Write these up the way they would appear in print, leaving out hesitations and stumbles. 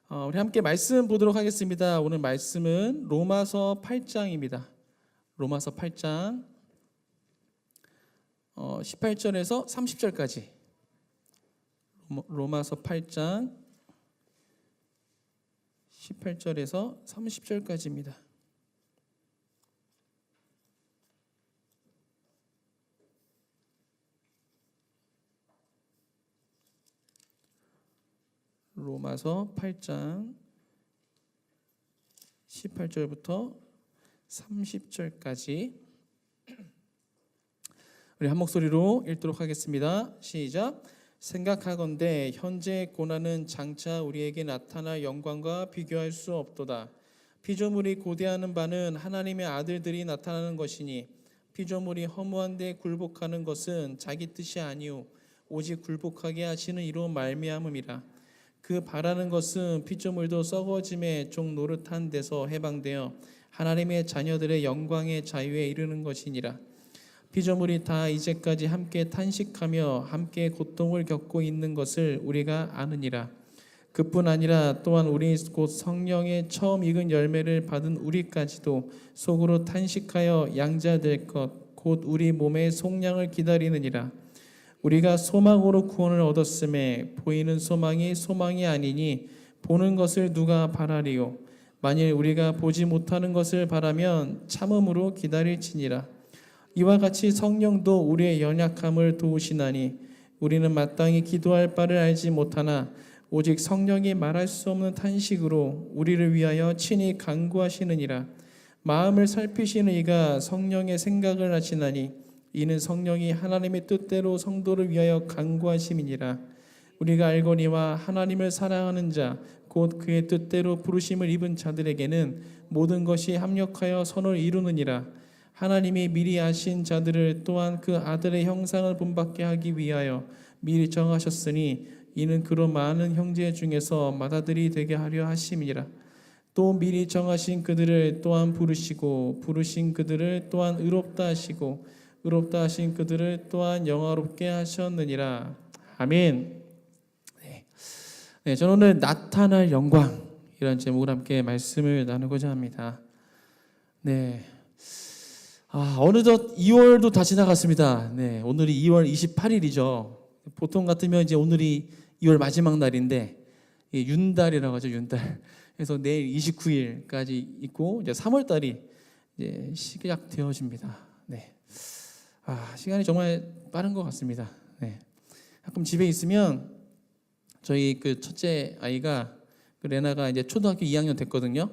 우리 함께 말씀 보도록 하겠습니다. 오늘 말씀은 로마서 8장입니다. 로마서 8장 18절에서 30절까지. 로마서 8장 18절에서 30절까지입니다. 로마서 8장 18절부터 30절까지 우리 한 목소리로 읽도록 하겠습니다. 시작. 생각하건대 현재의 고난은 장차 우리에게 나타날 영광과 비교할 수 없도다. 피조물이 고대하는 바는 하나님의 아들들이 나타나는 것이니 피조물이 허무한 데 굴복하는 것은 자기 뜻이 아니오 오직 굴복하게 하시는 이로 말미암음이라. 그 바라는 것은 피조물도 썩어짐의 종 노릇한 데서 해방되어 하나님의 자녀들의 영광의 자유에 이르는 것이니라. 피조물이 다 이제까지 함께 탄식하며 함께 고통을 겪고 있는 것을 우리가 아느니라. 그뿐 아니라 또한 우리 곧 성령의 처음 익은 열매를 받은 우리까지도 속으로 탄식하여 양자될 것 곧 우리 몸의 속량을 기다리느니라. 우리가 소망으로 구원을 얻었음에 보이는 소망이 소망이 아니니 보는 것을 누가 바라리요. 만일 우리가 보지 못하는 것을 바라면 참음으로 기다릴지니라. 이와 같이 성령도 우리의 연약함을 도우시나니 우리는 마땅히 기도할 바를 알지 못하나 오직 성령이 말할 수 없는 탄식으로 우리를 위하여 친히 간구하시느니라. 마음을 살피시는 이가 성령의 생각을 하시나니 이는 성령이 하나님의 뜻대로 성도를 위하여 간구하심이니라. 우리가 알거니와 하나님을 사랑하는 자 곧 그의 뜻대로 부르심을 입은 자들에게는 모든 것이 합력하여 선을 이루느니라. 하나님이 미리 아신 자들을 또한 그 아들의 형상을 본받게 하기 위하여 미리 정하셨으니 이는 그로 많은 형제 중에서 맏아들이 되게 하려 하심이니라. 또 미리 정하신 그들을 또한 부르시고 부르신 그들을 또한 의롭다 하시고 의롭다 하신 그들을 또한 영화롭게 하셨느니라. 아멘. 네, 저는 오늘 나타날 영광 이런 제목으로 함께 말씀을 나누고자 합니다. 네. 어느덧 2월도 다 지나갔습니다. 네, 오늘이 2월 28일이죠. 보통 같으면 이제 오늘이 2월 마지막 날인데 윤달이라고 하죠, 윤달. 그래서 내일 29일까지 있고 이제 3월 달이 이제 시작되어집니다. 네. 시간이 정말 빠른 것 같습니다. 네. 가끔 집에 있으면 저희 그 첫째 아이가 그 레나가 이제 초등학교 2학년 됐거든요.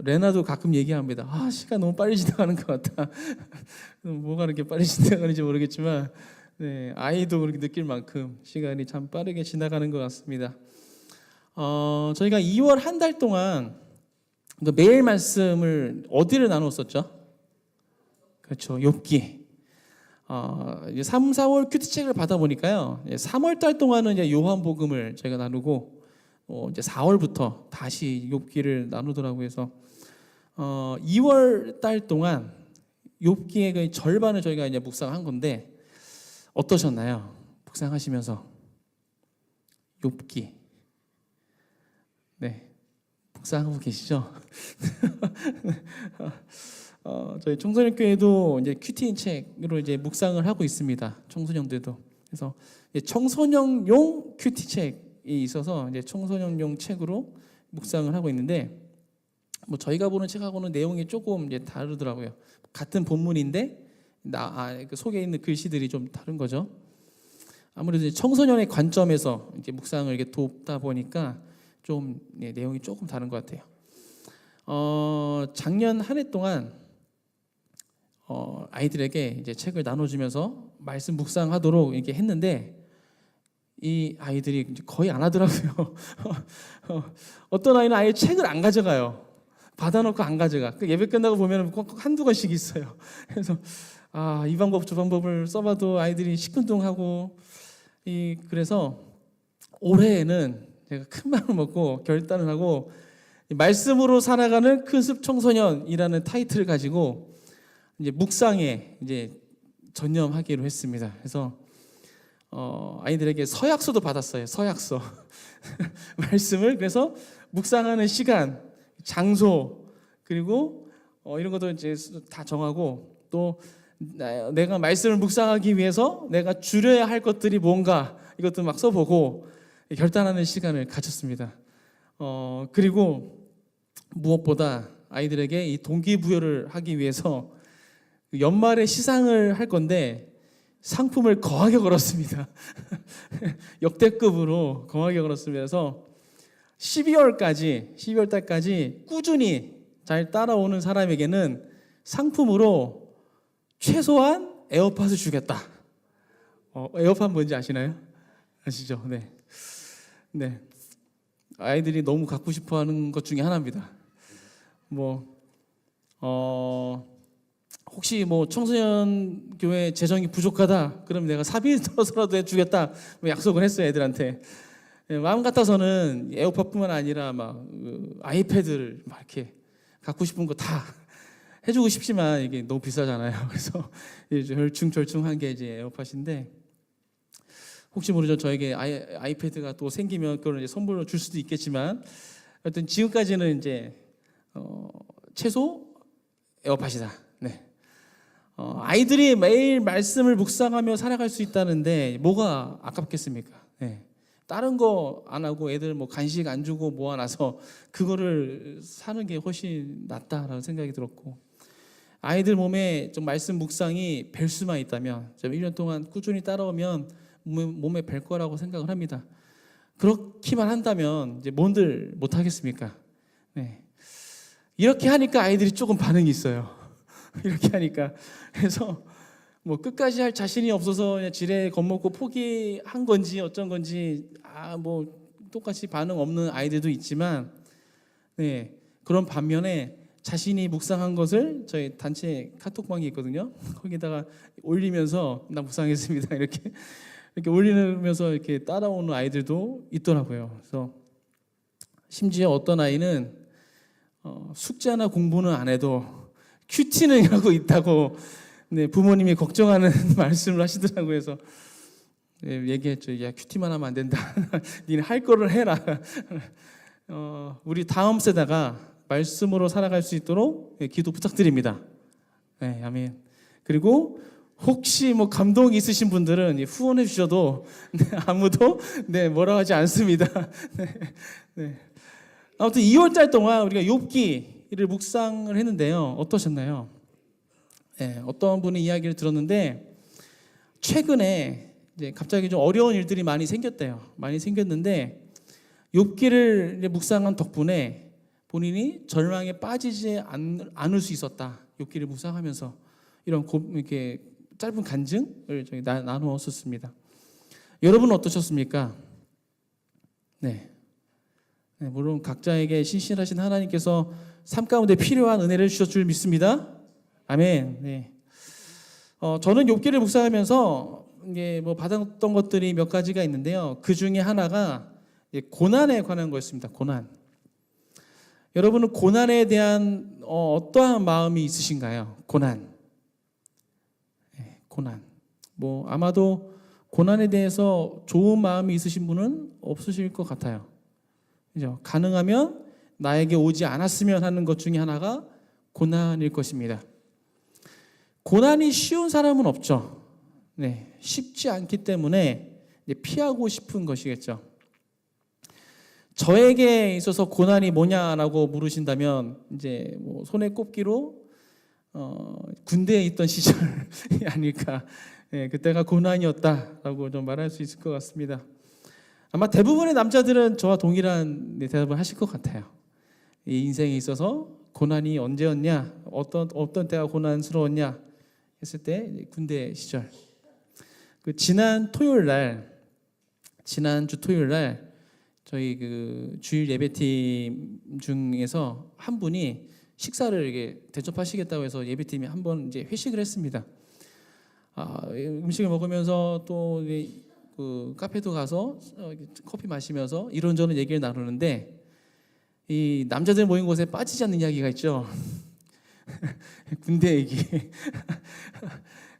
레나도 가끔 얘기합니다. 시간 너무 빨리 지나가는 것 같다. 뭐가 그렇게 빨리 지나가는지 모르겠지만 네, 아이도 그렇게 느낄 만큼 시간이 참 빠르게 지나가는 것 같습니다. 저희가 2월 한 달 동안 매일 말씀을 어디를 나눴었죠? 그렇죠, 욥기. 이제 3, 4월 큐티책을 받아 보니까요, 3월 달 동안은 이제 요한복음을 저희가 나누고 이제 4월부터 다시 욥기를 나누더라고요. 그래서 2월 달 동안 욥기의 그 절반을 저희가 이제 묵상한 건데 어떠셨나요? 묵상하시면서 욥기. 네, 묵상하고 계시죠? 저희 청소년 교회도 이제 큐티 책으로 이제 묵상을 하고 있습니다. 청소년들도. 그래서 청소년용 큐티 책이 있어서 이제 청소년용 책으로 묵상을 하고 있는데 뭐 저희가 보는 책하고는 내용이 조금 이제 다르더라고요. 같은 본문인데 그 속에 있는 글씨들이 좀 다른 거죠. 아무래도 이제 청소년의 관점에서 이제 묵상을 이렇게 돕다 보니까 좀 내용이 조금 다른 것 같아요. 작년 한 해 동안 아이들에게 이제 책을 나눠주면서 말씀 묵상하도록 이렇게 했는데 이 아이들이 거의 안 하더라고요. 어떤 아이는 아예 책을 안 가져가요. 받아놓고 안 가져가. 그 예배 끝나고 보면 꼭 한두 권씩 있어요. 그래서 이 방법 저 방법을 써봐도 아이들이 시큰둥하고 그래서 올해에는 제가 큰 마음을 먹고 결단을 하고 말씀으로 살아가는 큰습 청소년이라는 타이틀을 가지고 이제 묵상에 이제 전념하기로 했습니다. 그래서 아이들에게 서약서도 받았어요. 서약서. 말씀을 그래서 묵상하는 시간, 장소, 그리고 이런 것도 이제 다 정하고, 또 내가 말씀을 묵상하기 위해서 내가 줄여야 할 것들이 뭔가 이것도 막 써보고 결단하는 시간을 가졌습니다. 그리고 무엇보다 아이들에게 이 동기부여를 하기 위해서 연말에 시상을 할 건데 상품을 거하게 걸었습니다. 역대급으로 거하게 걸었습니다. 그래서 12월 달까지 꾸준히 잘 따라오는 사람에게는 상품으로 최소한 에어팟을 주겠다. 에어팟 뭔지 아시나요? 아시죠? 네. 네. 아이들이 너무 갖고 싶어 하는 것 중에 하나입니다. 혹시 청소년 교회 재정이 부족하다, 그럼 내가 사비 들어서라도 해주겠다, 약속을 했어요, 애들한테. 마음 같아서는 에어팟뿐만 아니라 아이패드를 이렇게 갖고 싶은 거 다 해주고 싶지만 이게 너무 비싸잖아요. 그래서 절충한 게 이제 에어팟인데, 혹시 모르죠, 저에게 아이패드가 또 생기면 그걸 이제 선물로 줄 수도 있겠지만, 하여튼 지금까지는 이제 최소 에어팟이다. 네. 아이들이 매일 말씀을 묵상하며 살아갈 수 있다는데 뭐가 아깝겠습니까? 네. 다른 거 안 하고 애들 간식 안 주고 모아놔서 그거를 사는 게 훨씬 낫다라는 생각이 들었고, 아이들 몸에 좀 말씀 묵상이 뵐 수만 있다면, 좀 1년 동안 꾸준히 따라오면 몸에 뵐 거라고 생각을 합니다. 그렇기만 한다면 이제 뭔들 못 하겠습니까? 네. 이렇게 하니까 아이들이 조금 반응이 있어요. 이렇게 하니까. 그래서 끝까지 할 자신이 없어서 그냥 지레 겁먹고 포기한 건지 어쩐 건지 똑같이 반응 없는 아이들도 있지만, 네, 그런 반면에 자신이 묵상한 것을 저희 단체 카톡방이 있거든요. 거기다가 올리면서 나 묵상했습니다 이렇게 올리면서 이렇게 따라오는 아이들도 있더라고요. 그래서 심지어 어떤 아이는 숙제나 공부는 안 해도 큐티는 하고 있다고, 네, 부모님이 걱정하는 말씀을 하시더라고요. 그래서 얘기했죠. 야, 큐티만 하면 안 된다. 니네 할 거를 해라. 우리 다음 세대가 말씀으로 살아갈 수 있도록 기도 부탁드립니다. 네, 아멘. 그리고 혹시 감동이 있으신 분들은 후원해 주셔도 아무도 뭐라고 하지 않습니다. 네. 아무튼 2월달 동안 우리가 욥기를 묵상을 했는데요. 어떠셨나요? 네, 어떤 분의 이야기를 들었는데, 최근에 이제 갑자기 좀 어려운 일들이 많이 생겼대요. 많이 생겼는데 욥기를 묵상한 덕분에 본인이 절망에 빠지지 않을 수 있었다. 욥기를 묵상하면서 이런 이렇게 짧은 간증을 저희 나누었었습니다. 여러분은 어떠셨습니까? 네. 물론 각자에게 신실하신 하나님께서 삶 가운데 필요한 은혜를 주셨을 줄 믿습니다. 아멘. 네. 저는 욥기를 묵상하면서 이게 받았던 것들이 몇 가지가 있는데요. 그 중에 하나가 고난에 관한 거였습니다. 고난. 여러분은 고난에 대한 어떠한 마음이 있으신가요? 고난. 네, 고난. 아마도 고난에 대해서 좋은 마음이 있으신 분은 없으실 것 같아요. 그죠? 가능하면 나에게 오지 않았으면 하는 것 중에 하나가 고난일 것입니다. 고난이 쉬운 사람은 없죠. 네, 쉽지 않기 때문에 피하고 싶은 것이겠죠. 저에게 있어서 고난이 뭐냐라고 물으신다면 이제 손에 꼽기로 군대에 있던 시절이 아닐까. 네, 그때가 고난이었다라고 좀 말할 수 있을 것 같습니다. 아마 대부분의 남자들은 저와 동일한 대답을 하실 것 같아요. 이 인생에 있어서 고난이 언제였냐, 어떤 때가 고난스러웠냐 했을 때 군대 시절. 지난주 토요일 날 저희 주일 예배팀 중에서 한 분이 식사를 이렇게 대접하시겠다고 해서 예배팀이 한번 이제 회식을 했습니다. 음식을 먹으면서 또 카페도 가서 커피 마시면서 이런저런 얘기를 나누는데, 이 남자들 모인 곳에 빠지지 않는 이야기가 있죠. 군대 얘기.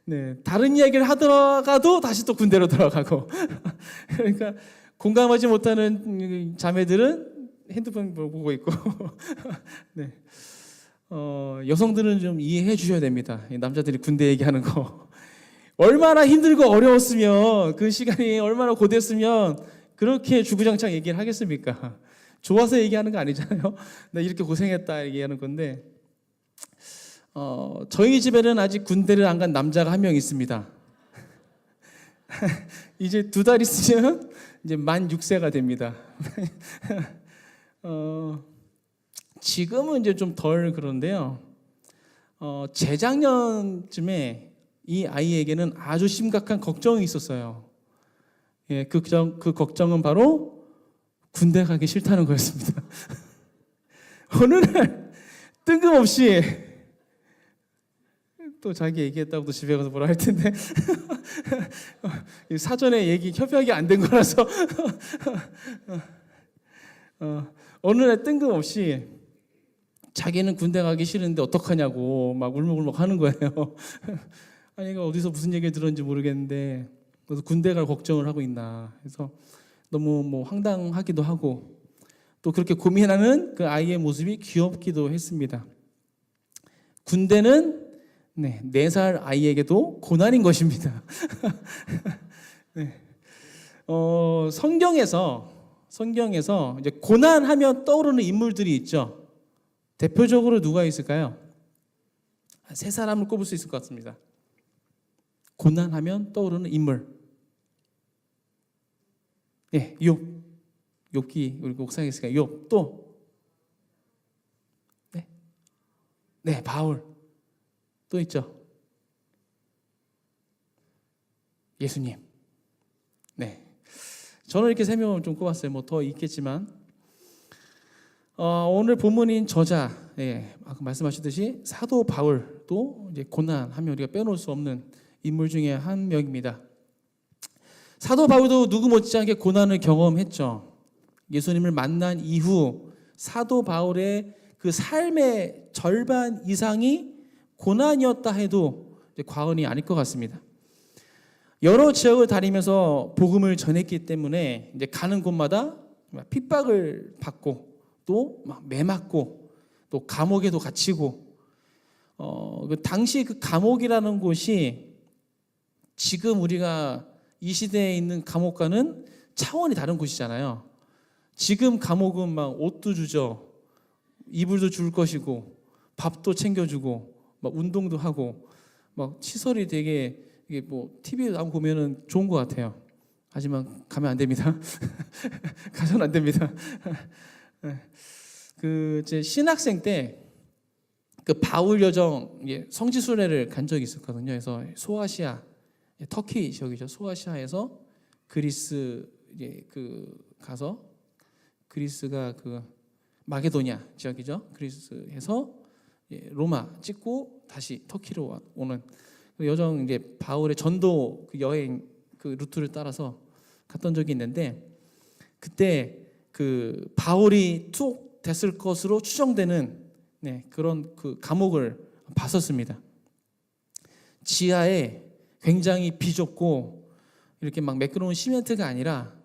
네, 다른 이야기를 하다가도 다시 또 군대로 돌아가고 그러니까 공감하지 못하는 자매들은 핸드폰 보고 있고 네. 여성들은 좀 이해해 주셔야 됩니다. 남자들이 군대 얘기하는 거 얼마나 힘들고 어려웠으면 그 시간이 얼마나 고됐으면 그렇게 주구장창 얘기를 하겠습니까? 좋아서 얘기하는 거 아니잖아요. 나 이렇게 고생했다 얘기하는 건데 저희 집에는 아직 군대를 안 간 남자가 한 명 있습니다. 이제 2달 있으면 이제 만 6세가 됩니다. 지금은 이제 좀 덜 그런데요. 재작년쯤에 이 아이에게는 아주 심각한 걱정이 있었어요. 예, 그 걱정은 바로 군대 가기 싫다는 거였습니다. 어느 날 뜬금없이 또 자기 얘기했다고 또 집에 가서 뭐라 할 텐데 사전에 협약이 안 된 거라서 어느 날 뜬금없이 자기는 군대 가기 싫은데 어떡하냐고 막 울먹울먹 하는 거예요. 아니 얘가 어디서 무슨 얘기를 들었는지 모르겠는데 그래서 군대 갈 걱정을 하고 있나. 그래서 너무 뭐 황당하기도 하고 또 그렇게 고민하는 그 아이의 모습이 귀엽기도 했습니다. 군대는 4살 아이에게도 고난인 것입니다. 네. 성경에서 이제 고난하면 떠오르는 인물들이 있죠. 대표적으로 누가 있을까요? 3사람을 꼽을 수 있을 것 같습니다. 고난하면 떠오르는 인물. 예, 욥기 우리 옥상에 있으니까 욥 또 네, 바울 또 있죠. 예수님. 네, 저는 이렇게 3명을 좀 꼽았어요. 뭐 더 있겠지만 오늘 본문인 저자, 아까 말씀하셨듯이 사도 바울도 이제 고난하면 우리가 빼놓을 수 없는 인물 중에 한 명입니다. 사도 바울도 누구 못지않게 고난을 경험했죠. 예수님을 만난 이후 사도 바울의 그 삶의 절반 이상이 고난이었다 해도 과언이 아닐 것 같습니다. 여러 지역을 다니면서 복음을 전했기 때문에 이제 가는 곳마다 핍박을 받고 또 막 매맞고 또 감옥에도 갇히고 당시 그 감옥이라는 곳이 지금 우리가 이 시대에 있는 감옥과는 차원이 다른 곳이잖아요. 지금 감옥은 막 옷도 주죠, 이불도 줄 것이고 밥도 챙겨주고 막 운동도 하고 막 시설이 되게 이게 뭐 TV에 나오고 보면은 좋은 것 같아요. 하지만 가면 안 됩니다. 가서는 안 됩니다. 그 제 신학생 때 그 바울 여정 성지순례를 간 적이 있었거든요. 그래서 소아시아, 터키 지역이죠. 소아시아에서 그리스 그 가서 그리스가 그 마게도냐 지역이죠. 그리스에서 로마 찍고 다시 터키로 오는 여정 이제 바울의 전도 그 여행 그 루트를 따라서 갔던 적이 있는데 그때 그 바울이 투옥됐을 것으로 추정되는 그런 그 감옥을 봤었습니다. 지하에 굉장히 비좁고 이렇게 막 매끄러운 시멘트가 아니라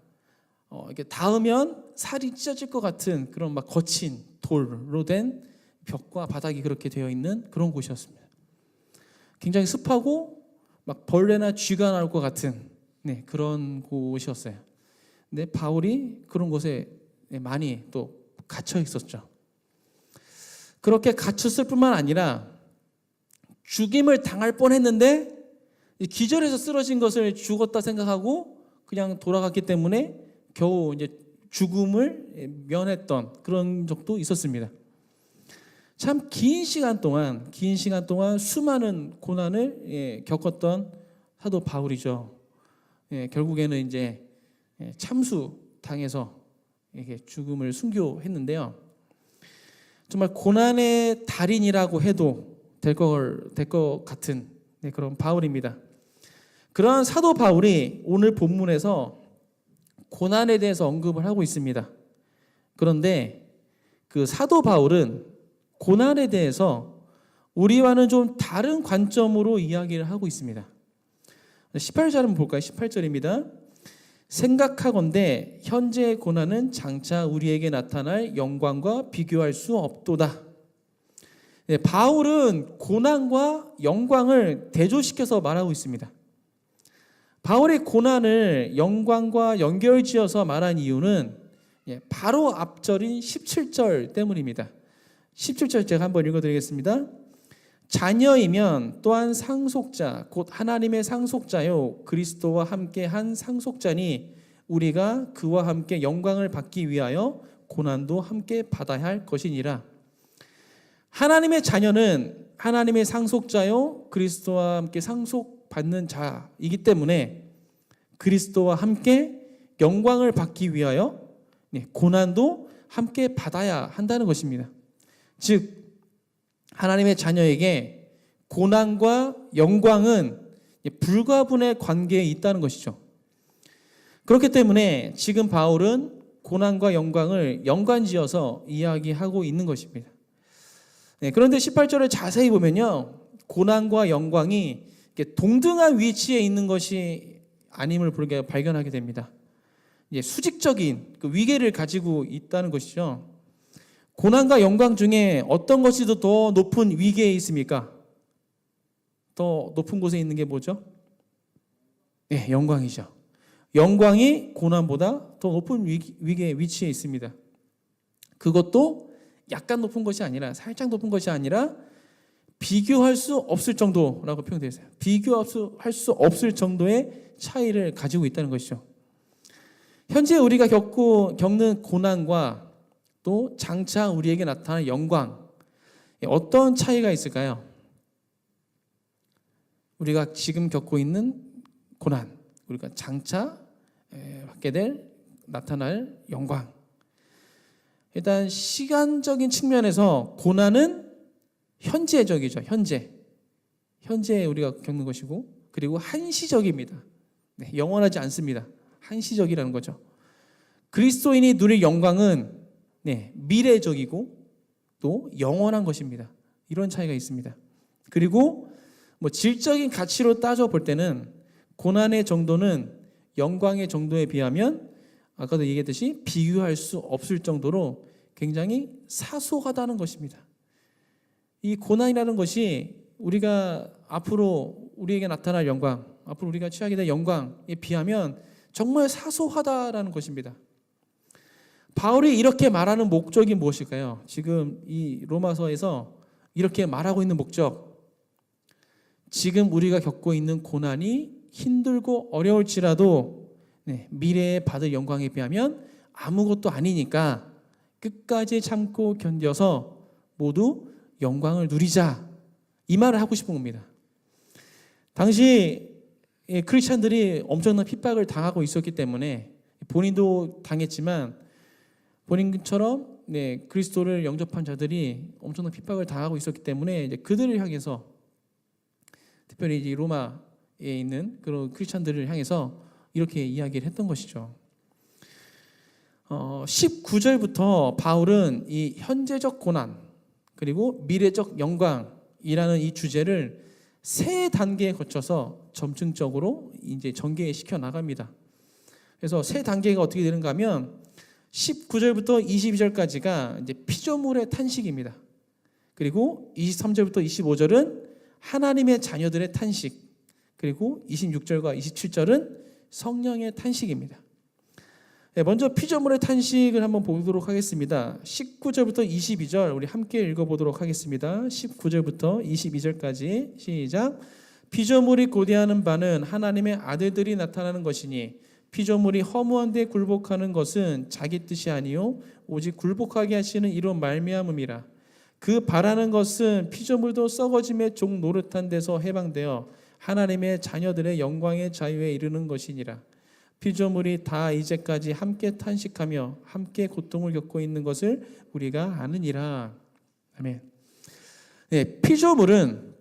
이렇게 닿으면 살이 찢어질 것 같은 그런 막 거친 돌로 된 벽과 바닥이 그렇게 되어 있는 그런 곳이었습니다. 굉장히 습하고 막 벌레나 쥐가 나올 것 같은 그런 곳이었어요. 근데 바울이 그런 곳에 많이 또 갇혀 있었죠. 그렇게 갇혔을 뿐만 아니라 죽임을 당할 뻔했는데 기절해서 쓰러진 것을 죽었다 생각하고 그냥 돌아갔기 때문에 겨우 이제 죽음을 면했던 그런 적도 있었습니다. 참 긴 시간 동안 수많은 고난을 겪었던 사도 바울이죠. 결국에는 이제 참수 당해서 죽음을 순교했는데요. 정말 고난의 달인이라고 해도 될 것 같은 그런 바울입니다. 그러한 사도 바울이 오늘 본문에서 고난에 대해서 언급을 하고 있습니다. 그런데 그 사도 바울은 고난에 대해서 우리와는 좀 다른 관점으로 이야기를 하고 있습니다. 18절 한번 볼까요? 18절입니다. 생각하건대 현재의 고난은 장차 우리에게 나타날 영광과 비교할 수 없도다. 네, 바울은 고난과 영광을 대조시켜서 말하고 있습니다. 바울의 고난을 영광과 연결지어서 말한 이유는 바로 앞절인 17절 때문입니다. 17절 제가 한번 읽어드리겠습니다. 자녀이면 또한 상속자 곧 하나님의 상속자요 그리스도와 함께 한 상속자니 우리가 그와 함께 영광을 받기 위하여 고난도 함께 받아야 할 것이니라. 하나님의 자녀는 하나님의 상속자요 그리스도와 함께 상속받는 자이기 때문에 그리스도와 함께 영광을 받기 위하여 고난도 함께 받아야 한다는 것입니다. 즉 하나님의 자녀에게 고난과 영광은 불가분의 관계에 있다는 것이죠. 그렇기 때문에 지금 바울은 고난과 영광을 연관지어서 이야기하고 있는 것입니다. 그런데 18절을 자세히 보면요, 고난과 영광이 동등한 위치에 있는 것이 아님을 발견하게 됩니다. 수직적인 그 위계를 가지고 있다는 것이죠. 고난과 영광 중에 어떤 것이 더 높은 위계에 있습니까? 더 높은 곳에 있는 게 뭐죠? 네, 영광이죠. 영광이 고난보다 더 높은 위계에 위치해 있습니다. 그것도 약간 높은 것이 아니라, 살짝 높은 것이 아니라 비교할 수 없을 정도라고 표현되어 있어요. 비교할 수 없을 정도의 차이를 가지고 있다는 것이죠. 현재 우리가 겪는 고난과 또 장차 우리에게 나타날 영광, 어떤 차이가 있을까요? 우리가 지금 겪고 있는 고난, 우리가 장차 받게 나타날 영광. 일단 시간적인 측면에서 고난은 현재적이죠. 현재 우리가 겪는 것이고, 그리고 한시적입니다. 영원하지 않습니다. 한시적이라는 거죠. 그리스도인이 누릴 영광은 미래적이고 또 영원한 것입니다. 이런 차이가 있습니다. 그리고 질적인 가치로 따져볼 때는 고난의 정도는 영광의 정도에 비하면 아까도 얘기했듯이 비교할 수 없을 정도로 굉장히 사소하다는 것입니다. 이 고난이라는 것이 우리가 앞으로 우리에게 나타날 영광, 앞으로 우리가 취하게 될 영광에 비하면 정말 사소하다라는 것입니다. 바울이 이렇게 말하는 목적이 무엇일까요? 지금 이 로마서에서 이렇게 말하고 있는 목적, 지금 우리가 겪고 있는 고난이 힘들고 어려울지라도 미래에 받을 영광에 비하면 아무것도 아니니까 끝까지 참고 견뎌서 모두 영광을 누리자, 이 말을 하고 싶은 겁니다. 당시 크리스찬들이 엄청난 핍박을 당하고 있었기 때문에 본인도 당했지만 본인처럼 그리스도를 영접한 자들이 엄청난 핍박을 당하고 있었기 때문에 이제 그들을 향해서, 특별히 이제 로마에 있는 그런 크리스찬들을 향해서 이렇게 이야기를 했던 것이죠. 19절부터 바울은 이 현재적 고난 그리고 미래적 영광이라는 이 주제를 세 단계에 거쳐서 점층적으로 이제 전개시켜 나갑니다. 그래서 세 단계가 어떻게 되는가 하면 19절부터 22절까지가 이제 피조물의 탄식입니다. 그리고 23절부터 25절은 하나님의 자녀들의 탄식, 그리고 26절과 27절은 성령의 탄식입니다. 먼저 피조물의 탄식을 한번 보도록 하겠습니다. 19절부터 22절 우리 함께 읽어보도록 하겠습니다. 19절부터 22절까지 시작. 피조물이 고대하는 바는 하나님의 아들들이 나타나는 것이니 피조물이 허무한 데 굴복하는 것은 자기 뜻이 아니요 오직 굴복하게 하시는 이로 말미암음이라. 그 바라는 것은 피조물도 썩어짐의 종 노릇한 데서 해방되어 하나님의 자녀들의 영광의 자유에 이르는 것이니라. 피조물이 다 이제까지 함께 탄식하며 함께 고통을 겪고 있는 것을 우리가 아느니라. 아멘. 피조물은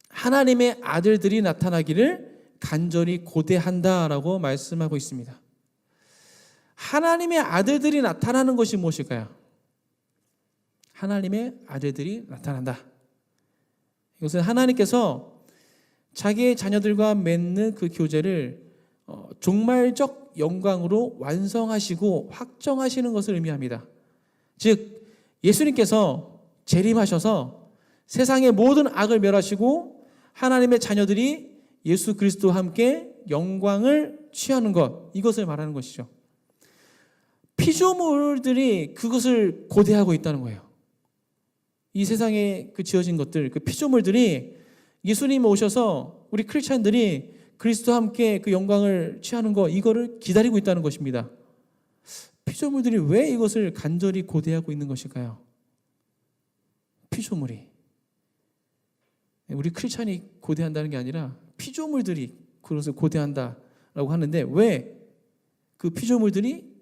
하나님의 아들들이 나타나기를 간절히 고대한다라고 말씀하고 있습니다. 하나님의 아들들이 나타나는 것이 무엇일까요? 하나님의 아들들이 나타난다. 이것은 하나님께서 자기의 자녀들과 맺는 그 교제를 종말적 영광으로 완성하시고 확정하시는 것을 의미합니다. 즉 예수님께서 재림하셔서 세상의 모든 악을 멸하시고 하나님의 자녀들이 예수 그리스도와 함께 영광을 취하는 것, 이것을 말하는 것이죠. 피조물들이 그것을 고대하고 있다는 거예요. 이 세상에 그 지어진 것들, 그 피조물들이 예수님 오셔서 우리 크리스찬들이 그리스도와 함께 그 영광을 취하는 것, 이거를 기다리고 있다는 것입니다. 피조물들이 왜 이것을 간절히 고대하고 있는 것일까요? 피조물이. 우리 크리스찬이 고대한다는 게 아니라 피조물들이 그것을 고대한다라고 하는데, 왜 그 피조물들이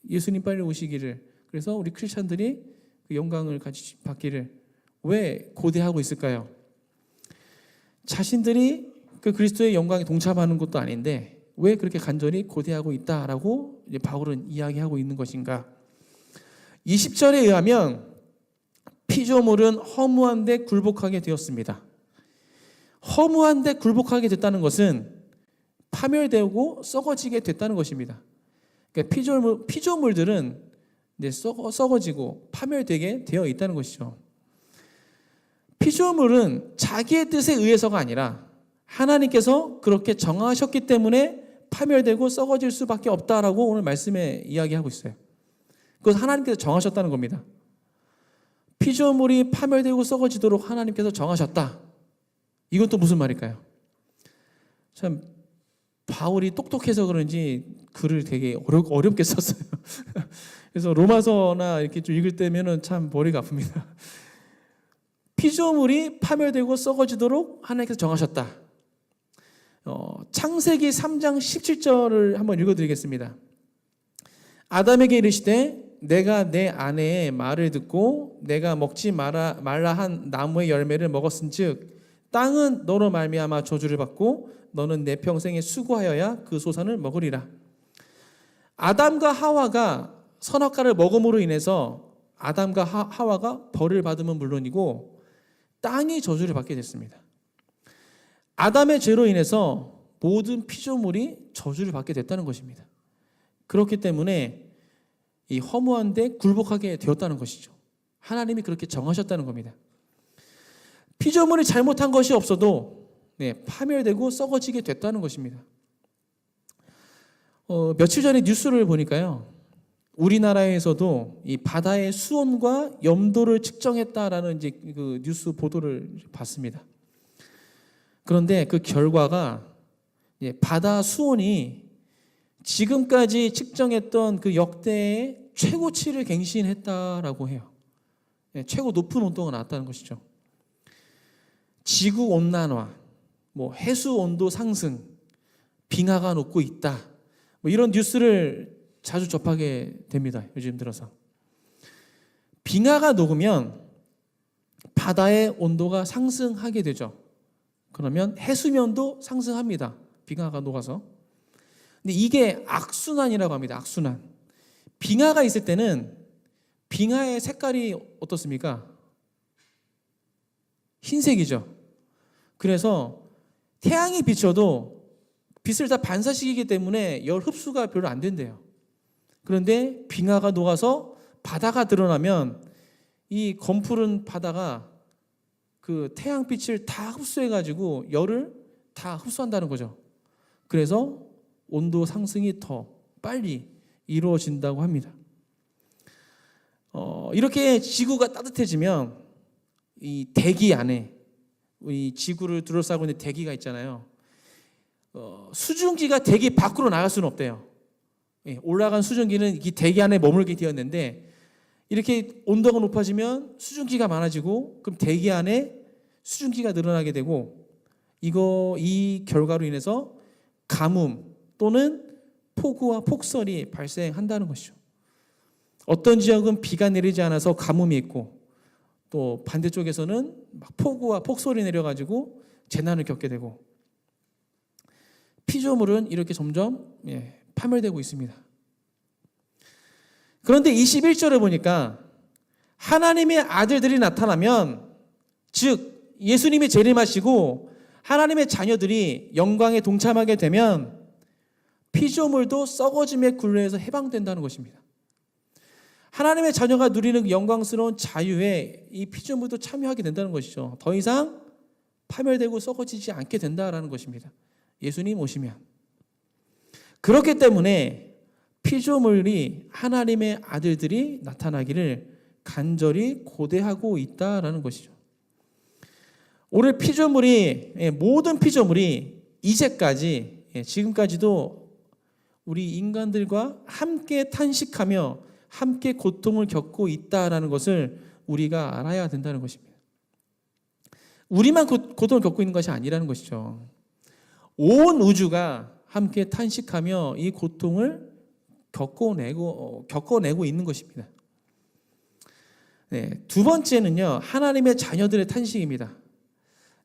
예수님 빨리 오시기를, 그래서 우리 크리스찬들이 그 영광을 같이 받기를 왜 고대하고 있을까요? 자신들이 그 그리스도의 영광에 동참하는 것도 아닌데 왜 그렇게 간절히 고대하고 있다라고 이제 바울은 이야기하고 있는 것인가? 20절에 의하면 피조물은 허무한데 굴복하게 되었습니다. 허무한데 굴복하게 됐다는 것은 파멸되고 썩어지게 됐다는 것입니다. 그러니까 피조물들은 썩어지고 파멸되게 되어 있다는 것이죠. 피조물은 자기의 뜻에 의해서가 아니라 하나님께서 그렇게 정하셨기 때문에 파멸되고 썩어질 수밖에 없다라고 오늘 말씀에 이야기하고 있어요. 그것은 하나님께서 정하셨다는 겁니다. 피조물이 파멸되고 썩어지도록 하나님께서 정하셨다. 이건 또 무슨 말일까요? 참 바울이 똑똑해서 그런지 글을 되게 어렵게 썼어요. 그래서 로마서나 이렇게 좀 읽을 때면은 참 머리가 아픕니다. 피조물이 파멸되고 썩어지도록 하나님께서 정하셨다. 창세기 3장 17절을 한번 읽어드리겠습니다. 아담에게 이르시되 내가 내 아내의 말을 듣고 내가 먹지 말라 한 나무의 열매를 먹었은즉 땅은 너로 말미암아 저주를 받고 너는 내 평생에 수고하여야 그 소산을 먹으리라. 아담과 하와가 선악과를 먹음으로 인해서 아담과 하와가 벌을 받으면 물론이고 땅이 저주를 받게 됐습니다. 아담의 죄로 인해서 모든 피조물이 저주를 받게 됐다는 것입니다. 그렇기 때문에 이 허무한데 굴복하게 되었다는 것이죠. 하나님이 그렇게 정하셨다는 겁니다. 피조물이 잘못한 것이 없어도 파멸되고 썩어지게 됐다는 것입니다. 며칠 전에 뉴스를 보니까요, 우리나라에서도 이 바다의 수온과 염도를 측정했다라는 이제 그 뉴스 보도를 봤습니다. 그런데 그 결과가 바다 수온이 지금까지 측정했던 그 역대의 최고치를 갱신했다라고 해요. 최고 높은 온도가 나왔다는 것이죠. 지구 온난화, 해수 온도 상승, 빙하가 녹고 있다. 이런 뉴스를 자주 접하게 됩니다. 요즘 들어서. 빙하가 녹으면 바다의 온도가 상승하게 되죠. 그러면 해수면도 상승합니다. 빙하가 녹아서. 근데 이게 악순환이라고 합니다. 악순환. 빙하가 있을 때는 빙하의 색깔이 어떻습니까? 흰색이죠. 그래서 태양이 비춰도 빛을 다 반사시키기 때문에 열 흡수가 별로 안 된대요. 그런데 빙하가 녹아서 바다가 드러나면 이 검푸른 바다가 그 태양빛을 다 흡수해가지고 열을 다 흡수한다는 거죠. 그래서 온도 상승이 더 빨리 이루어진다고 합니다. 이렇게 지구가 따뜻해지면 이 대기 안에 이 지구를 둘러싸고 있는 대기가 있잖아요. 수증기가 대기 밖으로 나갈 수는 없대요. 올라간 수증기는 이 대기 안에 머물게 되었는데 이렇게 온도가 높아지면 수증기가 많아지고 그럼 대기 안에 수증기가 늘어나게 되고 이 결과로 인해서 가뭄 또는 폭우와 폭설이 발생한다는 것이죠. 어떤 지역은 비가 내리지 않아서 가뭄이 있고 또 반대쪽에서는 막 폭우와 폭설이 내려가지고 재난을 겪게 되고 피조물은 이렇게 점점 파멸되고 있습니다. 그런데 21절에 보니까 하나님의 아들들이 나타나면 즉 예수님이 재림하시고 하나님의 자녀들이 영광에 동참하게 되면 피조물도 썩어짐의 굴레에서 해방된다는 것입니다. 하나님의 자녀가 누리는 영광스러운 자유에 이 피조물도 참여하게 된다는 것이죠. 더 이상 파멸되고 썩어지지 않게 된다는 것입니다. 예수님 오시면. 그렇기 때문에 피조물이 하나님의 아들들이 나타나기를 간절히 고대하고 있다라는 것이죠. 오늘 모든 피조물이 이제까지, 지금까지도 우리 인간들과 함께 탄식하며 함께 고통을 겪고 있다라는 것을 우리가 알아야 된다는 것입니다. 우리만 고통을 겪고 있는 것이 아니라는 것이죠. 온 우주가 함께 탄식하며 이 고통을 겪어내고 있는 것입니다. 네, 두 번째는요, 하나님의 자녀들의 탄식입니다.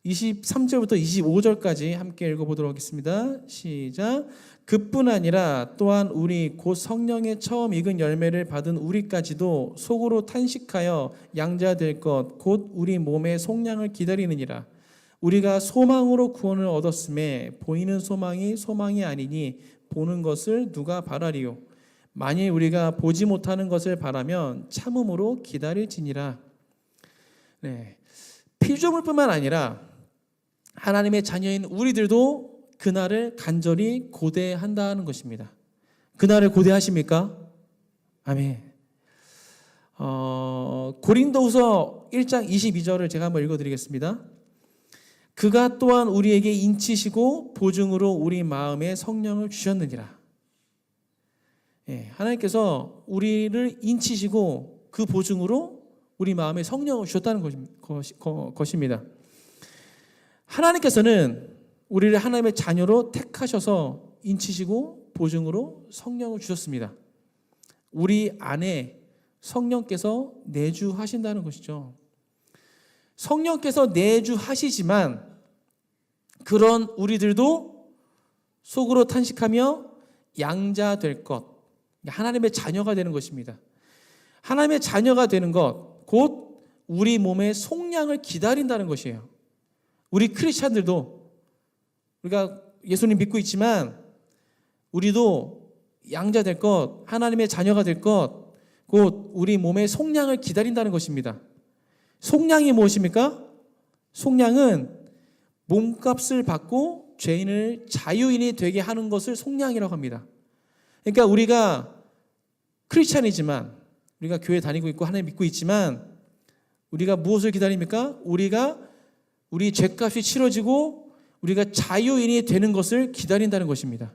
23절부터 25절까지 함께 읽어보도록 하겠습니다. 시작. 그뿐 아니라 또한 우리 곧 성령의 처음 익은 열매를 받은 우리까지도 속으로 탄식하여 양자될 것 곧 우리 몸의 속량을 기다리느니라. 우리가 소망으로 구원을 얻었음에 보이는 소망이 아니니 보는 것을 누가 바라리요. 만일 우리가 보지 못하는 것을 바라면 참음으로 기다릴지니라. 네, 피조물뿐만 아니라 하나님의 자녀인 우리들도 그날을 간절히 고대한다는 것입니다. 그날을 고대하십니까? 아멘. 고린도후서 1장 22절을 제가 한번 읽어드리겠습니다. 그가 또한 우리에게 인치시고 보증으로 우리 마음에 성령을 주셨느니라. 하나님께서 우리를 인치시고 그 보증으로 우리 마음에 성령을 주셨다는 것입니다. 하나님께서는 우리를 하나님의 자녀로 택하셔서 인치시고 보증으로 성령을 주셨습니다. 우리 안에 성령께서 내주하신다는 것이죠. 성령께서 내주하시지만 그런 우리들도 속으로 탄식하며 양자될 것, 하나님의 자녀가 되는 것입니다. 하나님의 자녀가 되는 것, 곧 우리 몸의 속량을 기다린다는 것이에요. 우리 크리스찬들도 우리가 예수님 믿고 있지만 우리도 양자될 것, 하나님의 자녀가 될 것, 곧 우리 몸의 속량을 기다린다는 것입니다. 속량이 무엇입니까? 속량은 몸값을 받고 죄인을 자유인이 되게 하는 것을 속량이라고 합니다. 그러니까 우리가 크리스찬이지만, 우리가 교회 다니고 있고 하나님 믿고 있지만 우리가 무엇을 기다립니까? 우리가 우리 죄값이 치러지고 우리가 자유인이 되는 것을 기다린다는 것입니다.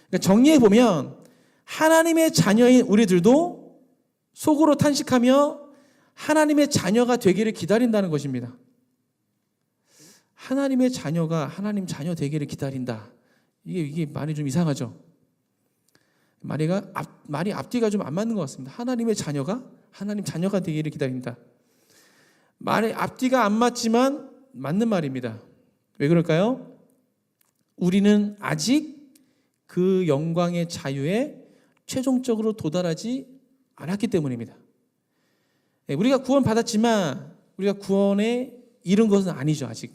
그러니까 정리해 보면 하나님의 자녀인 우리들도 속으로 탄식하며 하나님의 자녀가 되기를 기다린다는 것입니다. 하나님의 자녀가 하나님 자녀 되기를 기다린다. 이게 말이 좀 이상하죠. 말이 앞뒤가 좀 안 맞는 것 같습니다. 하나님의 자녀가 하나님 자녀가 되기를 기다린다. 말의 앞뒤가 안 맞지만 맞는 말입니다. 왜 그럴까요? 우리는 아직 그 영광의 자유에 최종적으로 도달하지 않았기 때문입니다. 우리가 구원받았지만 우리가 구원에 이른 것은 아니죠, 아직.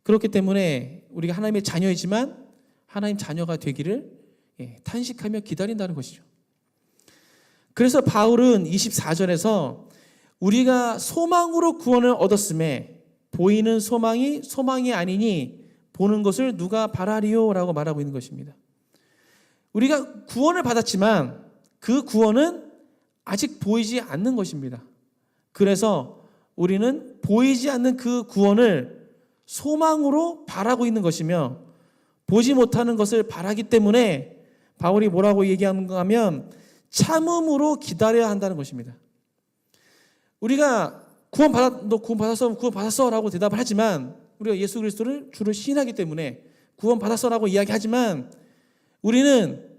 그렇기 때문에 우리가 하나님의 자녀이지만 하나님 자녀가 되기를 탄식하며 기다린다는 것이죠. 그래서 바울은 24절에서 우리가 소망으로 구원을 얻었음에 보이는 소망이 아니니 보는 것을 누가 바라리요? 라고 말하고 있는 것입니다. 우리가 구원을 받았지만 그 구원은 아직 보이지 않는 것입니다. 그래서 우리는 보이지 않는 그 구원을 소망으로 바라고 있는 것이며 보지 못하는 것을 바라기 때문에 바울이 뭐라고 얘기하는가 하면 참음으로 기다려야 한다는 것입니다. 우리가 너 구원 받았어 라고 대답을 하지만 우리가 예수 그리스도를 주를 시인하기 때문에 구원 받았어 라고 이야기하지만 우리는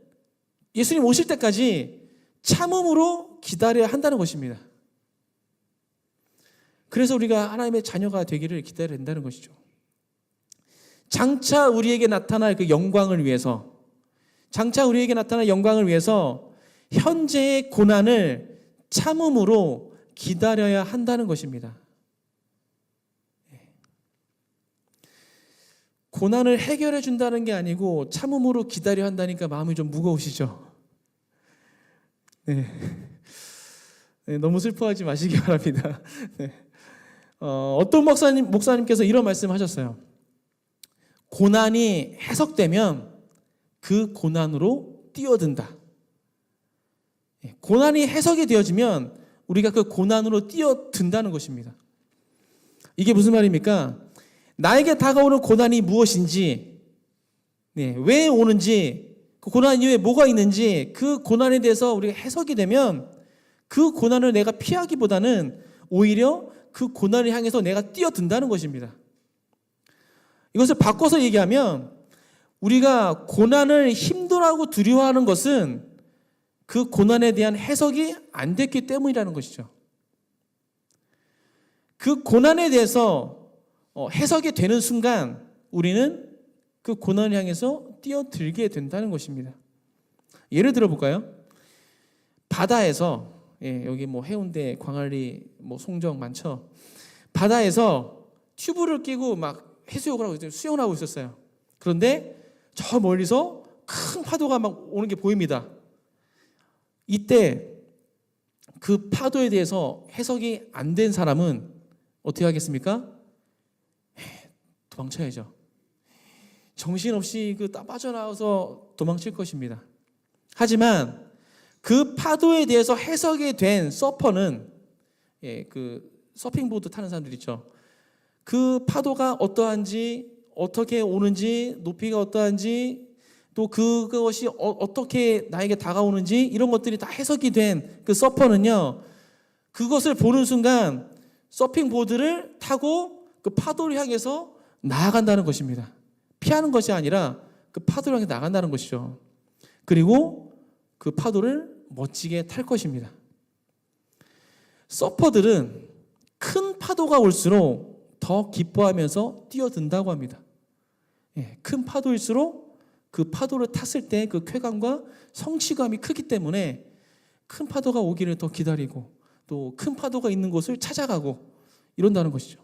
예수님 오실 때까지 참음으로 기다려야 한다는 것입니다. 그래서 우리가 하나님의 자녀가 되기를 기다려야 된다는 것이죠. 장차 우리에게 나타날 그 영광을 위해서, 현재의 고난을 참음으로 기다려야 한다는 것입니다. 고난을 해결해 준다는 게 아니고 참음으로 기다려 한다니까 마음이 좀 무거우시죠? 네. 네, 너무 슬퍼하지 마시기 바랍니다. 네. 어떤 목사님께서 이런 말씀하셨어요. 고난이 해석되면 그 고난으로 뛰어든다. 고난이 해석이 되어지면 우리가 그 고난으로 뛰어든다는 것입니다. 이게 무슨 말입니까? 나에게 다가오는 고난이 무엇인지, 왜 오는지, 그 고난 이후에 뭐가 있는지 그 고난에 대해서 우리가 해석이 되면 그 고난을 내가 피하기보다는 오히려 그 고난을 향해서 내가 뛰어든다는 것입니다. 이것을 바꿔서 얘기하면 우리가 고난을 힘들어하고 두려워하는 것은 그 고난에 대한 해석이 안 됐기 때문이라는 것이죠. 그 고난에 대해서 해석이 되는 순간 우리는 그 고난을 향해서 뛰어들게 된다는 것입니다. 예를 들어 볼까요? 바다에서 여기 뭐 해운대, 광안리, 뭐 송정 많죠. 바다에서 튜브를 끼고 막 해수욕을 하고 수영을 하고 있었어요. 그런데 저 멀리서 큰 파도가 막 오는 게 보입니다. 이때 그 파도에 대해서 해석이 안 된 사람은 어떻게 하겠습니까? 도망쳐야죠. 정신없이 빠져나와서 도망칠 것입니다. 하지만 그 파도에 대해서 해석이 된 서퍼는 그 서핑보드 타는 사람들 있죠. 그 파도가 어떠한지, 어떻게 오는지, 높이가 어떠한지, 또 그것이 어떻게 나에게 다가오는지 이런 것들이 다 해석이 된 그 서퍼는요, 그것을 보는 순간 서핑보드를 타고 그 파도를 향해서 나아간다는 것입니다. 피하는 것이 아니라 그 파도를 향해 나간다는 것이죠. 그리고 그 파도를 멋지게 탈 것입니다. 서퍼들은 큰 파도가 올수록 더 기뻐하면서 뛰어든다고 합니다. 큰 파도일수록 그 파도를 탔을 때 그 쾌감과 성취감이 크기 때문에 큰 파도가 오기를 더 기다리고 또 큰 파도가 있는 곳을 찾아가고 이런다는 것이죠.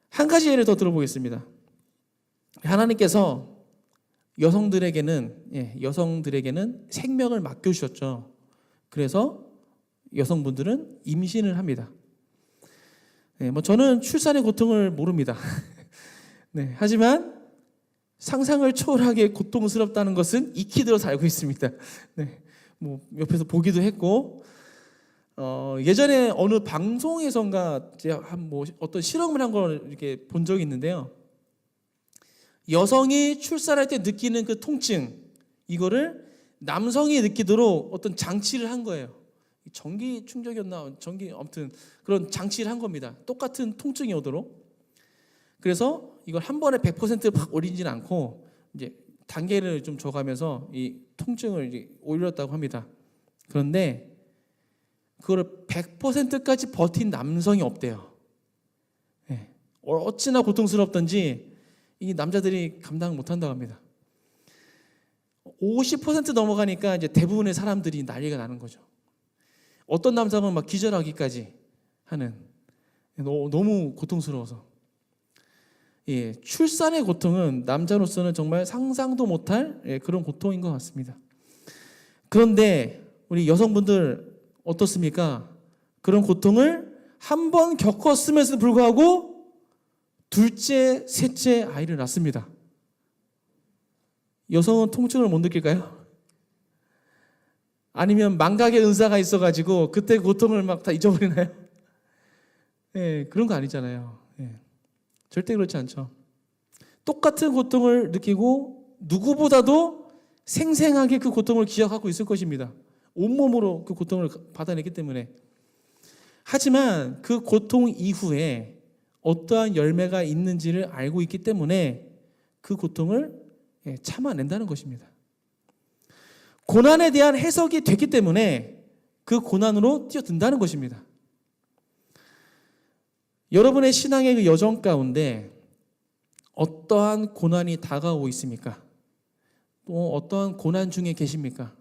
한 가지 예를 더 들어보겠습니다. 하나님께서 여성들에게는 생명을 맡겨주셨죠. 그래서 여성분들은 임신을 합니다. 저는 출산의 고통을 모릅니다. 하지만 상상을 초월하게 고통스럽다는 것은 익히 들어서 알고 있습니다. 옆에서 보기도 했고, 예전에 어느 방송에선가 제가 어떤 실험을 한 걸 이렇게 본 적이 있는데요. 여성이 출산할 때 느끼는 그 통증, 이거를 남성이 느끼도록 어떤 장치를 한 거예요. 전기 충격이었나, 아무튼 그런 장치를 한 겁니다. 똑같은 통증이 오도록. 그래서 이걸 한 번에 100%를 팍 올리지는 않고 이제 단계를 좀 줘가면서 이 통증을 이제 올렸다고 합니다. 그런데 그거를 100%까지 버틴 남성이 없대요. 어찌나 고통스럽던지 이 남자들이 감당 못한다고 합니다. 50% 넘어가니까 이제 대부분의 사람들이 난리가 나는 거죠. 어떤 남성은 막 기절하기까지 하는, 너무 고통스러워서. 출산의 고통은 남자로서는 정말 상상도 못할 그런 고통인 것 같습니다. 그런데 우리 여성분들 어떻습니까? 그런 고통을 한 번 겪었음에도 불구하고 둘째, 셋째 아이를 낳습니다. 여성은 통증을 못 느낄까요? 아니면 망각의 은사가 있어가지고 그때 고통을 막 다 잊어버리나요? 그런 거 아니잖아요. 절대 그렇지 않죠. 똑같은 고통을 느끼고 누구보다도 생생하게 그 고통을 기억하고 있을 것입니다. 온몸으로 그 고통을 받아냈기 때문에. 하지만 그 고통 이후에 어떠한 열매가 있는지를 알고 있기 때문에 그 고통을 참아낸다는 것입니다. 고난에 대한 해석이 됐기 때문에 그 고난으로 뛰어든다는 것입니다. 여러분의 신앙의 그 여정 가운데 어떠한 고난이 다가오고 있습니까? 또 어떠한 고난 중에 계십니까?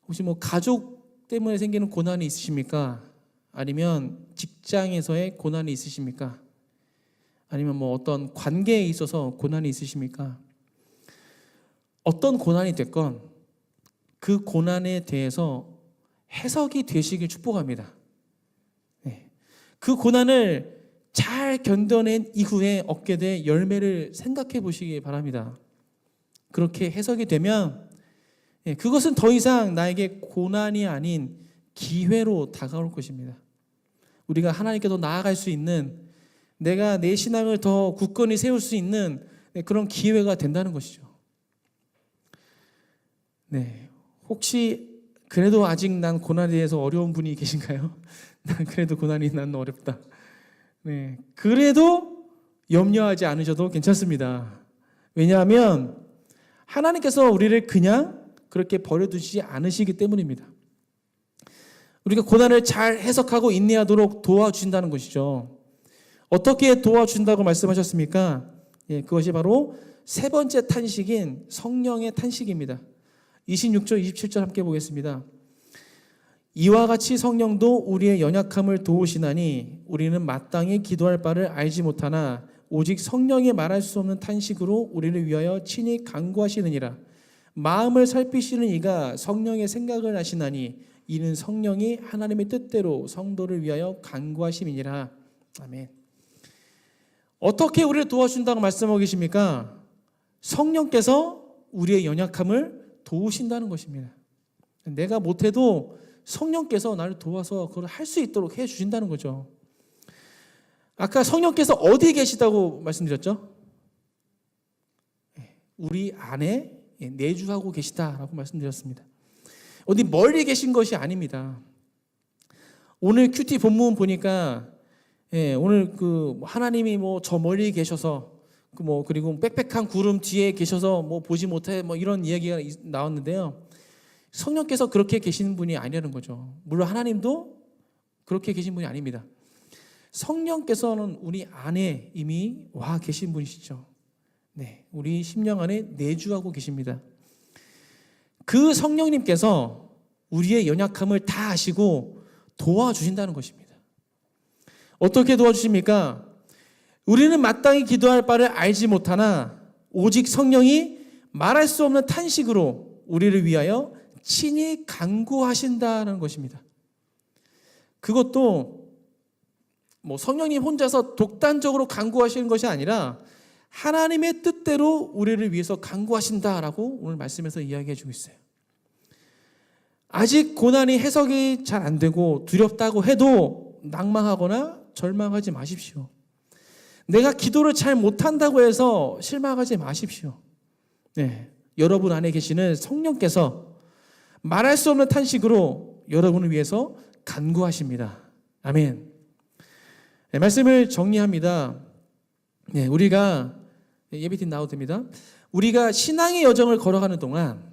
혹시 가족 때문에 생기는 고난이 있으십니까? 아니면 직장에서의 고난이 있으십니까? 아니면 뭐 어떤 관계에 있어서 고난이 있으십니까? 어떤 고난이 됐건 그 고난에 대해서 해석이 되시길 축복합니다. 네. 그 고난을 잘 견뎌낸 이후에 얻게 될 열매를 생각해 보시기 바랍니다. 그렇게 해석이 되면 그것은 더 이상 나에게 고난이 아닌 기회로 다가올 것입니다. 우리가 하나님께 더 나아갈 수 있는, 내가 내 신앙을 더 굳건히 세울 수 있는 그런 기회가 된다는 것이죠. 네, 혹시 그래도 아직 난 고난에 대해서 어려운 분이 계신가요? 난 그래도 고난이 난 어렵다. 네, 그래도 염려하지 않으셔도 괜찮습니다. 왜냐하면 하나님께서 우리를 그냥 그렇게 버려두시지 않으시기 때문입니다. 우리가 고난을 잘 해석하고 인내하도록 도와주신다는 것이죠. 어떻게 도와준다고 말씀하셨습니까? 그것이 바로 세 번째 탄식인 성령의 탄식입니다. 26절, 27절 함께 보겠습니다. 이와 같이 성령도 우리의 연약함을 도우시나니 우리는 마땅히 기도할 바를 알지 못하나 오직 성령이 말할 수 없는 탄식으로 우리를 위하여 친히 간구하시느니라. 마음을 살피시는 이가 성령의 생각을 하시나니 이는 성령이 하나님의 뜻대로 성도를 위하여 간구하심이니라. 아멘. 어떻게 우리를 도와준다고 말씀하고 계십니까? 성령께서 우리의 연약함을 도우신다는 것입니다. 내가 못해도 성령께서 나를 도와서 그걸 할 수 있도록 해주신다는 거죠. 아까 성령께서 어디에 계시다고 말씀드렸죠? 우리 안에 내주하고 계시다라고 말씀드렸습니다. 어디 멀리 계신 것이 아닙니다. 오늘 큐티 본문 보니까 오늘 그 하나님이 뭐 저 멀리 계셔서 그리고 빽빽한 구름 뒤에 계셔서 뭐 보지 못해 뭐 이런 이야기가 나왔는데요. 성령께서 그렇게 계시는 분이 아니라는 거죠. 물론 하나님도 그렇게 계신 분이 아닙니다. 성령께서는 우리 안에 이미 와 계신 분이시죠. 네, 우리 심령 안에 내주하고 계십니다. 그 성령님께서 우리의 연약함을 다 아시고 도와주신다는 것입니다. 어떻게 도와주십니까? 우리는 마땅히 기도할 바를 알지 못하나 오직 성령이 말할 수 없는 탄식으로 우리를 위하여 친히 간구하신다는 것입니다. 그것도 뭐 성령님 혼자서 독단적으로 간구하시는 것이 아니라 하나님의 뜻대로 우리를 위해서 간구하신다라고 오늘 말씀에서 이야기해 주고 있어요. 아직 고난이 해석이 잘 안 되고 두렵다고 해도 낭망하거나 절망하지 마십시오. 내가 기도를 잘 못한다고 해서 실망하지 마십시오. 네, 여러분 안에 계시는 성령께서 말할 수 없는 탄식으로 여러분을 위해서 간구하십니다. 아멘. 네, 말씀을 정리합니다. 네, 우리가 예배팀 나와도 됩니다. 우리가 신앙의 여정을 걸어가는 동안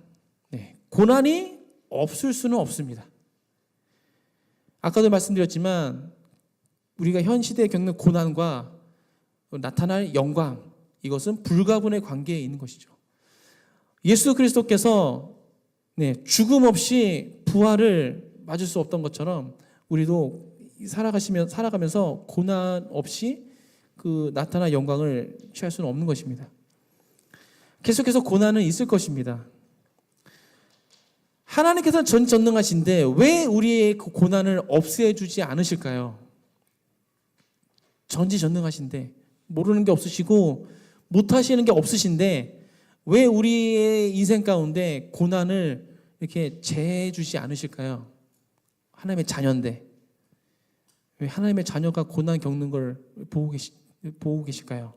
고난이 없을 수는 없습니다. 아까도 말씀드렸지만 우리가 현 시대에 겪는 고난과 나타날 영광, 이것은 불가분의 관계에 있는 것이죠. 예수 그리스도께서 죽음 없이 부활을 맞을 수 없던 것처럼 우리도 살아가면서 고난 없이 그 나타날 영광을 취할 수는 없는 것입니다. 계속해서 고난은 있을 것입니다. 하나님께서는 전전능하신데 왜 우리의 그 고난을 없애주지 않으실까요? 전지전능하신데 모르는 게 없으시고 못하시는 게 없으신데 왜 우리의 인생 가운데 고난을 이렇게 제해주지 않으실까요? 하나님의 자녀인데 왜 하나님의 자녀가 고난 겪는 걸 보고 계실까요?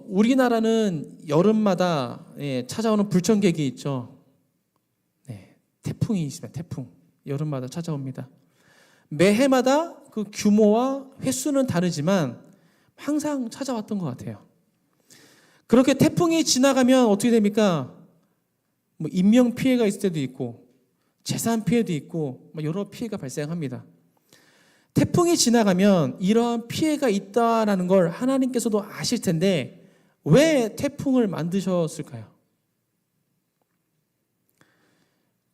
우리나라는 여름마다 찾아오는 불청객이 있죠. 태풍이 있습니다. 태풍 여름마다 찾아옵니다. 매해마다 그 규모와 횟수는 다르지만 항상 찾아왔던 것 같아요. 그렇게 태풍이 지나가면 어떻게 됩니까? 뭐 인명 피해가 있을 때도 있고 재산 피해도 있고 여러 피해가 발생합니다. 태풍이 지나가면 이러한 피해가 있다라는 걸 하나님께서도 아실 텐데 왜 태풍을 만드셨을까요?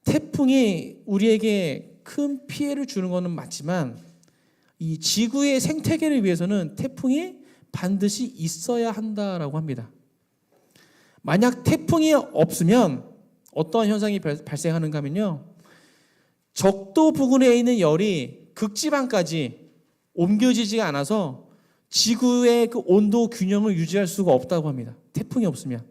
태풍이 우리에게 큰 피해를 주는 것은 맞지만 이 지구의 생태계를 위해서는 태풍이 반드시 있어야 한다라고 합니다. 만약 태풍이 없으면 어떠한 현상이 발생하는가 하면요, 적도 부근에 있는 열이 극지방까지 옮겨지지가 않아서 지구의 그 온도 균형을 유지할 수가 없다고 합니다. 태풍이 없으면.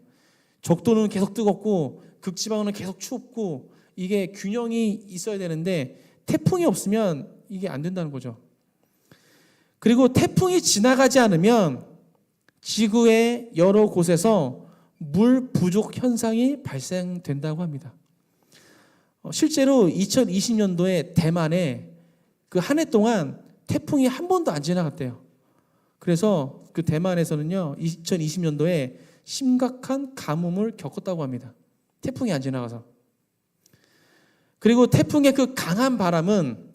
적도는 계속 뜨겁고 극지방은 계속 춥고 이게 균형이 있어야 되는데 태풍이 없으면 이게 안 된다는 거죠. 그리고 태풍이 지나가지 않으면 지구의 여러 곳에서 물 부족 현상이 발생된다고 합니다. 실제로 2020년도에 대만에 그 한 해 동안 태풍이 한 번도 안 지나갔대요. 그래서 그 대만에서는요, 2020년도에 심각한 가뭄을 겪었다고 합니다. 태풍이 안 지나가서. 그리고 태풍의 그 강한 바람은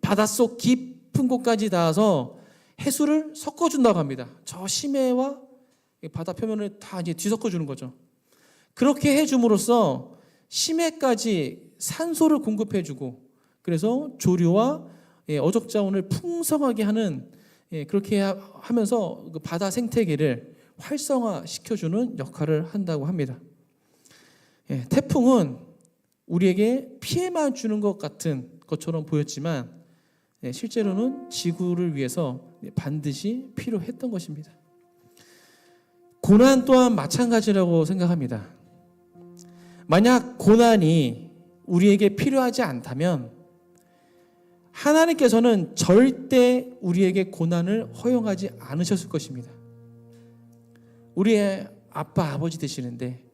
바닷속 깊은 곳까지 닿아서 해수를 섞어준다고 합니다. 저 심해와 바다 표면을 다 이제 뒤섞어주는 거죠. 그렇게 해줌으로써 심해까지 산소를 공급해주고, 그래서 조류와 어족자원을 풍성하게 하는, 그렇게 하면서 그 바다 생태계를 활성화시켜주는 역할을 한다고 합니다. 태풍은 우리에게 피해만 주는 것 같은 것처럼 보였지만 실제로는 지구를 위해서 반드시 필요했던 것입니다. 고난 또한 마찬가지라고 생각합니다. 만약 고난이 우리에게 필요하지 않다면 하나님께서는 절대 우리에게 고난을 허용하지 않으셨을 것입니다. 우리의 아빠, 아버지 되시는데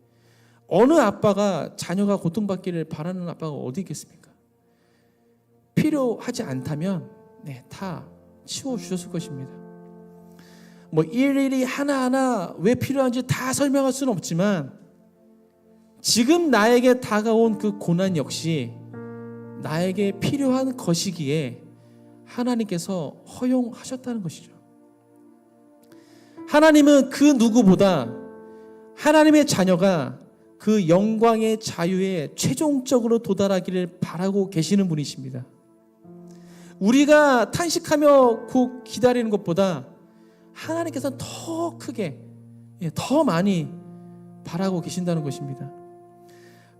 어느 아빠가 자녀가 고통받기를 바라는 아빠가 어디 있겠습니까? 필요하지 않다면 다 치워주셨을 것입니다. 뭐 일일이 하나하나 왜 필요한지 다 설명할 수는 없지만 지금 나에게 다가온 그 고난 역시 나에게 필요한 것이기에 하나님께서 허용하셨다는 것이죠. 하나님은 그 누구보다 하나님의 자녀가 그 영광의 자유에 최종적으로 도달하기를 바라고 계시는 분이십니다. 우리가 탄식하며 곧 기다리는 것보다 하나님께서는 더 크게, 더 많이 바라고 계신다는 것입니다.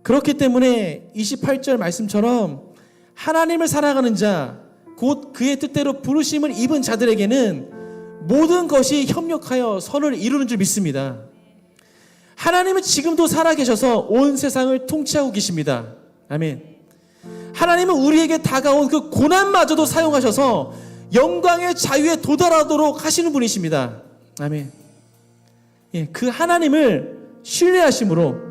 그렇기 때문에 28절 말씀처럼 하나님을 사랑하는 자, 곧 그의 뜻대로 부르심을 입은 자들에게는 모든 것이 협력하여 선을 이루는 줄 믿습니다. 하나님은 지금도 살아계셔서 온 세상을 통치하고 계십니다. 아멘. 하나님은 우리에게 다가온 그 고난마저도 사용하셔서 영광의 자유에 도달하도록 하시는 분이십니다. 아멘. 그 하나님을 신뢰하심으로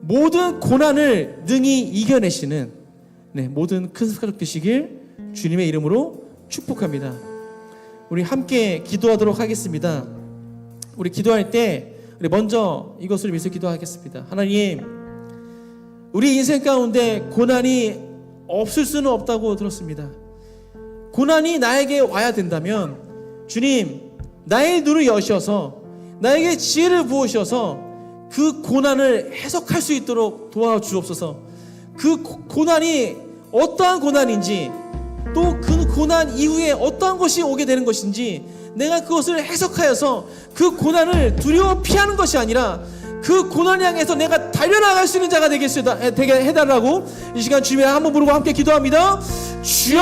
모든 고난을 능히 이겨내시는 모든 큰 가족 되시길 주님의 이름으로 축복합니다. 우리 함께 기도하도록 하겠습니다. 우리 기도할 때 우리 먼저 이것을 위해서 기도하겠습니다. 하나님, 우리 인생 가운데 고난이 없을 수는 없다고 들었습니다. 고난이 나에게 와야 된다면 주님, 나의 눈을 여셔서 나에게 지혜를 부으셔서 그 고난을 해석할 수 있도록 도와주옵소서. 그 고난이 어떠한 고난인지, 또 그 고난 이후에 어떠한 것이 오게 되는 것인지 내가 그것을 해석하여서 그 고난을 두려워 피하는 것이 아니라 그 고난을 향해서 내가 달려나갈 수 있는 자가 되게 해달라고 이 시간 주님의 한번 부르고 함께 기도합니다. 주여!